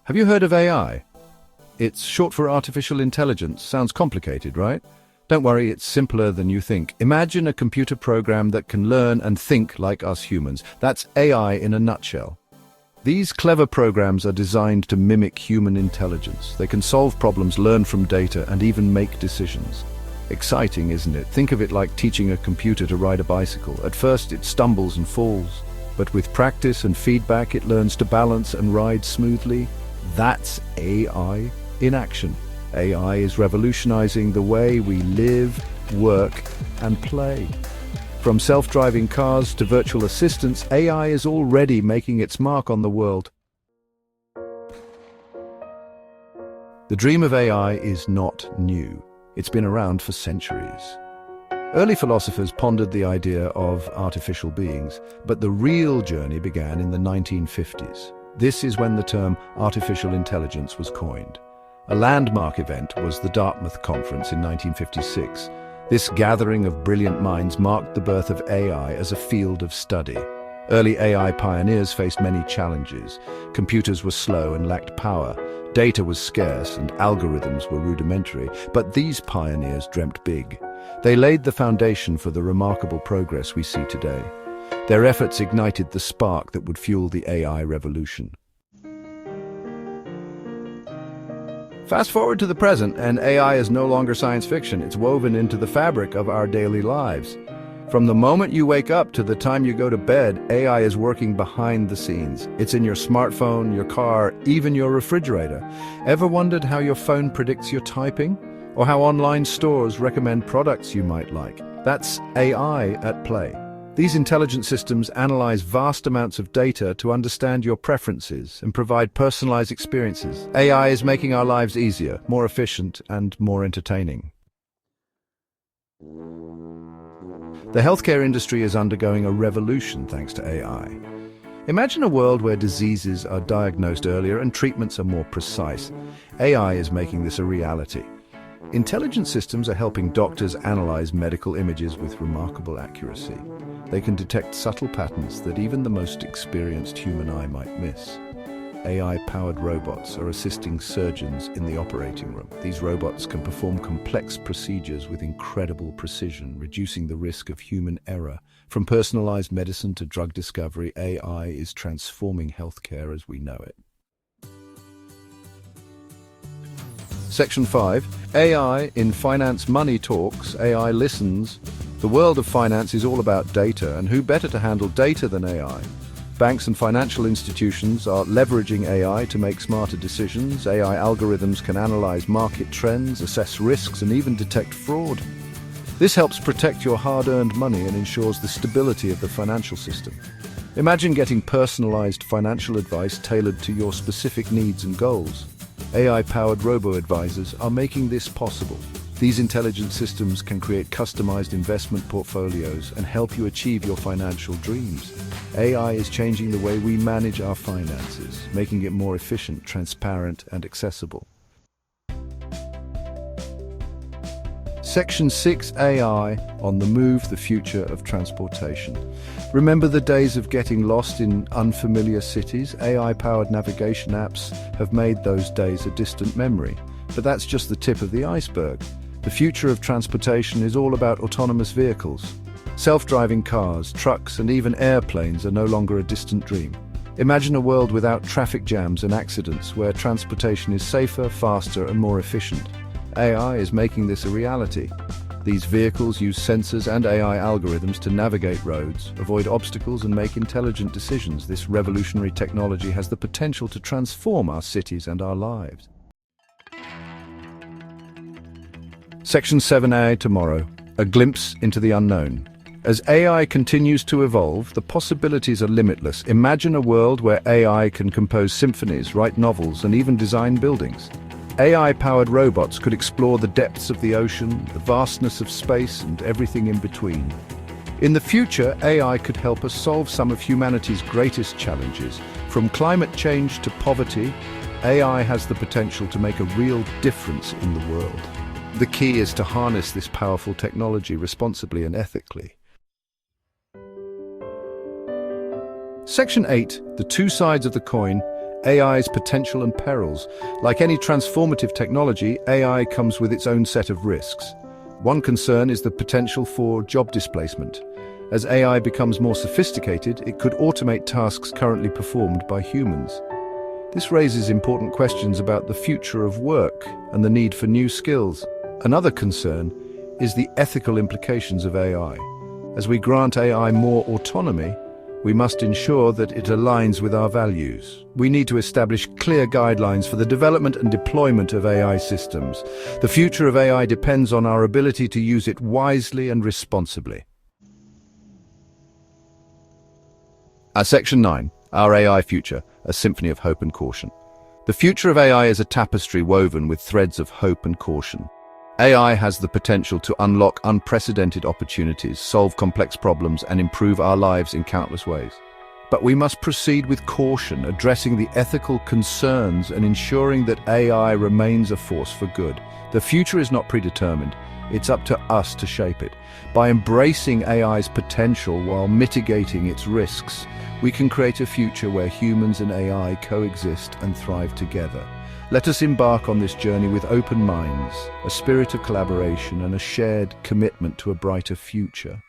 Have you heard of AI? It's short for artificial intelligence. Sounds complicated, right? Don't worry, it's simpler than you think. Imagine a computer program that can learn and think like us humans. That's AI in a nutshell. These clever programs are designed to mimic human intelligence. They can solve problems, learn from data, and even make decisions. Exciting, isn't it? Think of it like teaching a computer to ride a bicycle. At first, it stumbles and falls, but with practice and feedback, it learns to balance and ride smoothly. That's AI in action. AI is revolutionizing the way we live, work, and play. From self-driving cars to virtual assistants, AI is already making its mark on the world. The dream of AI is not new. It's been around for centuries. Early philosophers pondered the idea of artificial beings, but the real journey began in the 1950s. This is when the term artificial intelligence was coined. A landmark event was the Dartmouth Conference in 1956. This gathering of brilliant minds marked the birth of AI as a field of study. Early AI pioneers faced many challenges. Computers were slow and lacked power. Data was scarce and algorithms were rudimentary. But these pioneers dreamt big. They laid the foundation for the remarkable progress we see today. Their efforts ignited the spark that would fuel the AI revolution. Fast forward to the present, and AI is no longer science fiction. It's woven into the fabric of our daily lives. From the moment you wake up to the time you go to bed, AI is working behind the scenes. It's in your smartphone, your car, even your refrigerator. Ever wondered how your phone predicts your typing? Or how online stores recommend products you might like? That's AI at play. These intelligent systems analyze vast amounts of data to understand your preferences and provide personalized experiences. AI is making our lives easier, more efficient, and more entertaining. The healthcare industry is undergoing a revolution thanks to AI. Imagine a world where diseases are diagnosed earlier and treatments are more precise. AI is making this a reality. Intelligent systems are helping doctors analyze medical images with remarkable accuracy. They can detect subtle patterns that even the most experienced human eye might miss. AI-powered robots are assisting surgeons in the operating room. These robots can perform complex procedures with incredible precision, reducing the risk of human error. From personalized medicine to drug discovery, AI is transforming healthcare as we know it. Section 5. AI in Finance Money Talks. AI listens. The world of finance is all about data, and who better to handle data than AI? Banks and financial institutions are leveraging AI to make smarter decisions. AI algorithms can analyze market trends, assess risks, and even detect fraud. This helps protect your hard-earned money and ensures the stability of the financial system. Imagine getting personalized financial advice tailored to your specific needs and goals. AI-powered robo-advisors are making this possible. These intelligent systems can create customized investment portfolios and help you achieve your financial dreams. AI is changing the way we manage our finances, making it more efficient, transparent, and accessible. Section 6. AI on the move, the future of transportation. Remember the days of getting lost in unfamiliar cities? AI-powered navigation apps have made those days a distant memory. But that's just the tip of the iceberg. The future of transportation is all about autonomous vehicles. Self-driving cars, trucks, and even airplanes are no longer a distant dream. Imagine a world without traffic jams and accidents, where transportation is safer, faster, and more efficient. AI is making this a reality. These vehicles use sensors and AI algorithms to navigate roads, avoid obstacles, and make intelligent decisions. This revolutionary technology has the potential to transform our cities and our lives. Section 7A tomorrow, a glimpse into the unknown. As AI continues to evolve, the possibilities are limitless. Imagine a world where AI can compose symphonies, write novels, and even design buildings. AI-powered robots could explore the depths of the ocean, the vastness of space, and everything in between. In the future, AI could help us solve some of humanity's greatest challenges. From climate change to poverty, AI has the potential to make a real difference in the world. The key is to harness this powerful technology responsibly and ethically. Section 8, the two sides of the coin. AI's potential and perils. Like any transformative technology, AI comes with its own set of risks. One concern is the potential for job displacement. As AI becomes more sophisticated, it could automate tasks currently performed by humans. This raises important questions about the future of work and the need for new skills. Another concern is the ethical implications of AI. As we grant AI more autonomy, we must ensure that it aligns with our values. We need to establish clear guidelines for the development and deployment of AI systems. The future of AI depends on our ability to use it wisely and responsibly. Section 9. Our AI future, a symphony of hope and caution. The future of AI is a tapestry woven with threads of hope and caution. AI has the potential to unlock unprecedented opportunities, solve complex problems, and improve our lives in countless ways. But we must proceed with caution, addressing the ethical concerns and ensuring that AI remains a force for good. The future is not predetermined. It's up to us to shape it. By embracing AI's potential while mitigating its risks, we can create a future where humans and AI coexist and thrive together. Let us embark on this journey with open minds, a spirit of collaboration, and a shared commitment to a brighter future.